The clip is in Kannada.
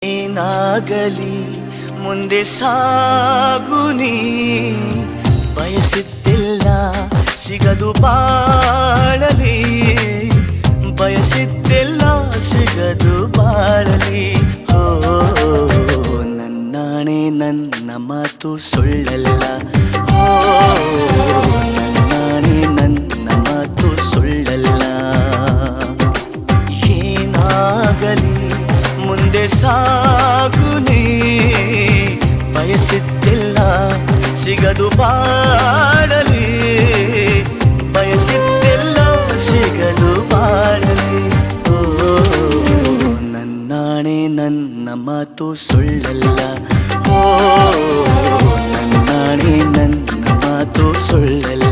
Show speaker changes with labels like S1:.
S1: ಏನಾಗಲಿ ಮುಂದೆ ಸಾಗುನಿ, ಬಯಸಿದ್ದಿಲ್ಲ ಸಿಗದು ಬಾಳಲಿ, ಬಯಸಿದ್ದಿಲ್ಲ ಸಿಗದು ಬಾಳಲಿ. ಓ ನನ್ನಾಣೆ ನನ್ನ ಮಾತು ಸುಳ್ಳಲ್ಲ, ಓ ನನ್ನಾಣೆ ನನ್ನ ಮಾತು ಸುಳ್ಳಲ್ಲ. ಏನಾಗಲಿ ಮುಂದೆ ಸಾಗುನಿ, ಬಯಸಿದ್ದಿಲ್ಲ ಸಿಗದು ಬಾಳಲಿ, ಬಯಸಿದ್ದಿಲ್ಲ ಸಿಗದು ಬಾಳಲಿ. ಓ ನನ್ನಾಣೆ ನನ್ನ ಮಾತು ಸುಳ್ಳಲ್ಲ, ಓ ನನ್ನಾಣೆ ನನ್ನ ಮಾತು ಸುಳ್ಳಲ್ಲ.